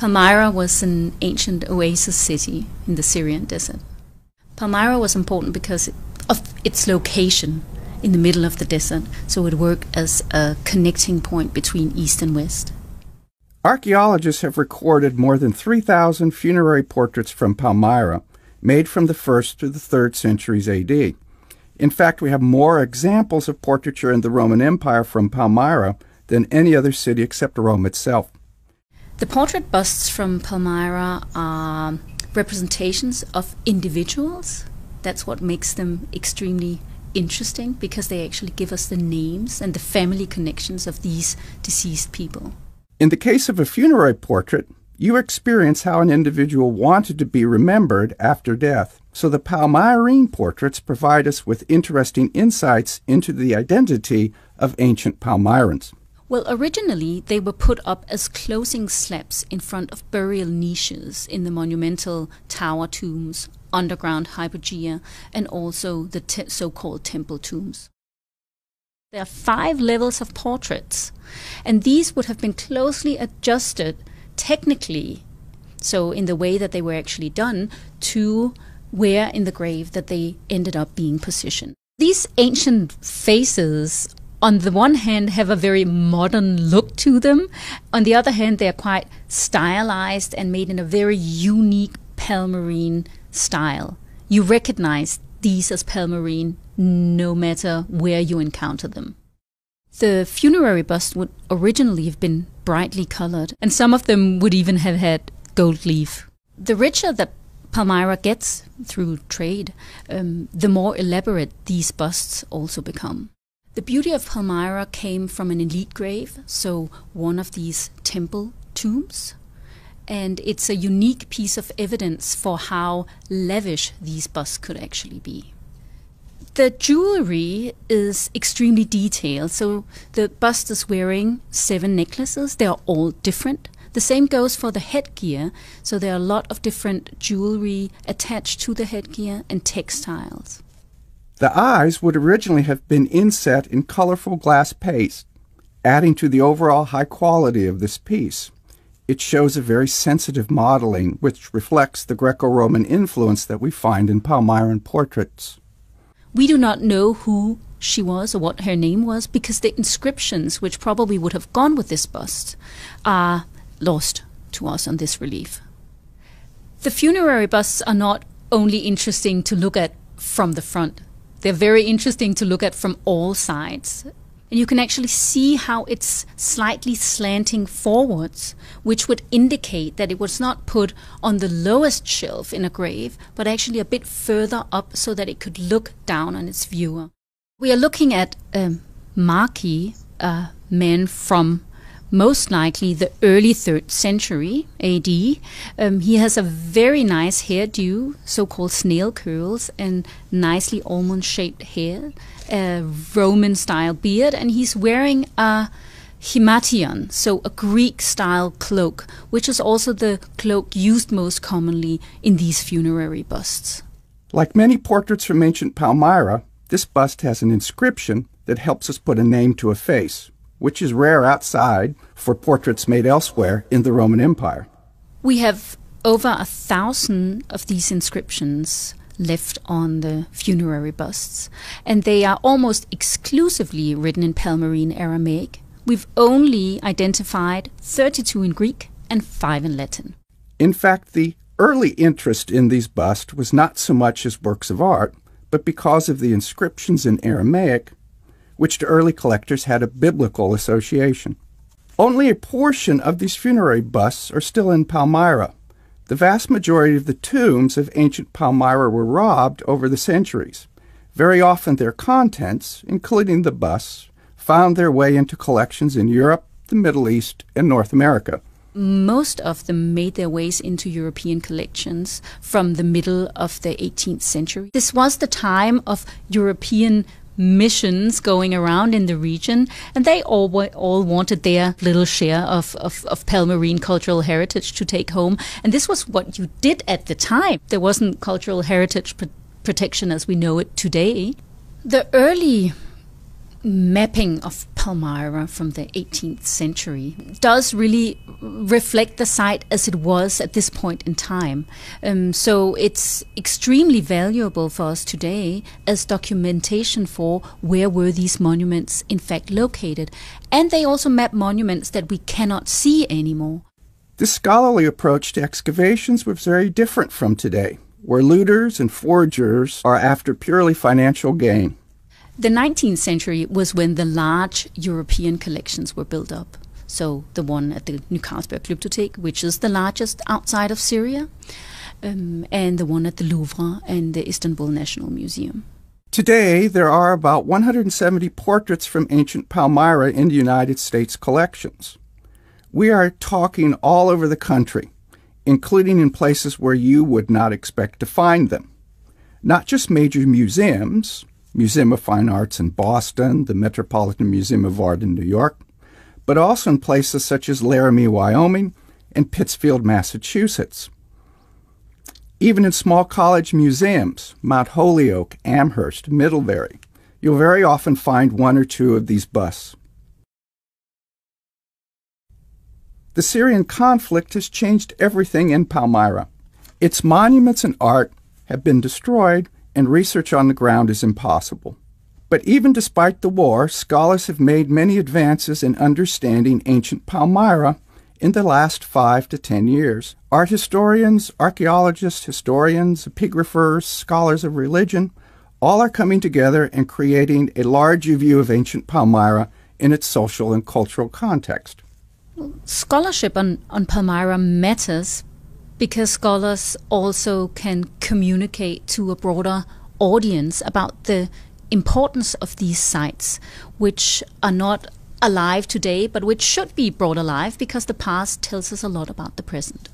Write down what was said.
Palmyra was an ancient oasis city in the Syrian desert. Palmyra was important because of its location in the middle of the desert, so it worked as a connecting point between east and west. Archaeologists have recorded more than 3,000 funerary portraits from Palmyra, made from the 1st to the 3rd centuries AD. In fact, we have more examples of portraiture in the Roman Empire from Palmyra than any other city except Rome itself. The portrait busts from Palmyra are representations of individuals. That's what makes them extremely interesting, because they actually give us the names and the family connections of these deceased people. In the case of a funerary portrait, you experience how an individual wanted to be remembered after death. So the Palmyrene portraits provide us with interesting insights into the identity of ancient Palmyrans. Well, originally they were put up as closing slabs in front of burial niches in the monumental tower tombs, underground hypogea, and also the so-called temple tombs. There are 5 levels of portraits, and these would have been closely adjusted technically, so in the way that they were actually done, to where in the grave that they ended up being positioned. These ancient faces, on the one hand, have a very modern look to them. On the other hand, they are quite stylized and made in a very unique Palmyrene style. You recognize these as Palmyrene no matter where you encounter them. The funerary bust would originally have been brightly colored, and some of them would even have had gold leaf. The richer that Palmyra gets through trade, the more elaborate these busts also become. The beauty of Palmyra came from an elite grave, so one of these temple tombs, and it's a unique piece of evidence for how lavish these busts could actually be. The jewelry is extremely detailed, so the bust is wearing 7 necklaces. They are all different. The same goes for the headgear, so there are a lot of different jewelry attached to the headgear and textiles. The eyes would originally have been inset in colorful glass paste, adding to the overall high quality of this piece. It shows a very sensitive modeling, which reflects the Greco-Roman influence that we find in Palmyran portraits. We do not know who she was or what her name was, because the inscriptions, which probably would have gone with this bust, are lost to us on this relief. The funerary busts are not only interesting to look at from the front. They're very interesting to look at from all sides. And you can actually see how it's slightly slanting forwards, which would indicate that it was not put on the lowest shelf in a grave, but actually a bit further up so that it could look down on its viewer. We are looking at a Marquis, a man from most likely the early 3rd century AD. He has a very nice hairdo, so-called snail curls, and nicely almond-shaped hair, a Roman-style beard, and he's wearing a himation, so a Greek-style cloak, which is also the cloak used most commonly in these funerary busts. Like many portraits from ancient Palmyra, this bust has an inscription that helps us put a name to a face, which is rare outside for portraits made elsewhere in the Roman Empire. We have over 1,000 of these inscriptions left on the funerary busts, and they are almost exclusively written in Palmyrene Aramaic. We've only identified 32 in Greek and 5 in Latin. In fact, the early interest in these busts was not so much as works of art, but because of the inscriptions in Aramaic, which to early collectors had a biblical association. Only a portion of these funerary busts are still in Palmyra. The vast majority of the tombs of ancient Palmyra were robbed over the centuries. Very often their contents, including the busts, found their way into collections in Europe, the Middle East, and North America. Most of them made their ways into European collections from the middle of the 18th century. This was the time of European missions going around in the region, and they all wanted their little share of Palmyrene cultural heritage to take home. And this was what you did at the time. There wasn't cultural heritage protection as we know it today. The early mapping of Palmyra from the 18th century does really reflect the site as it was at this point in time. So it's extremely valuable for us today as documentation for where were these monuments in fact located. And they also map monuments that we cannot see anymore. This scholarly approach to excavations was very different from today, where looters and forgers are after purely financial gain. The 19th century was when the large European collections were built up. So the one at the New Carlsberg Glyptotek, which is the largest outside of Syria, and the one at the Louvre and the Istanbul National Museum. Today, there are about 170 portraits from ancient Palmyra in the United States collections. We are talking all over the country, including in places where you would not expect to find them. Not just major museums, Museum of Fine Arts in Boston, the Metropolitan Museum of Art in New York, but also in places such as Laramie, Wyoming, and Pittsfield, Massachusetts. Even in small college museums, Mount Holyoke, Amherst, Middlebury, you'll very often find one or two of these busts. The Syrian conflict has changed everything in Palmyra. Its monuments and art have been destroyed, and research on the ground is impossible. But even despite the war, scholars have made many advances in understanding ancient Palmyra in the last 5 to 10 years. Art historians, archaeologists, historians, epigraphers, scholars of religion, all are coming together and creating a larger view of ancient Palmyra in its social and cultural context. Scholarship on Palmyra matters because scholars also can communicate to a broader audience about the importance of these sites, which are not alive today, but which should be brought alive because the past tells us a lot about the present.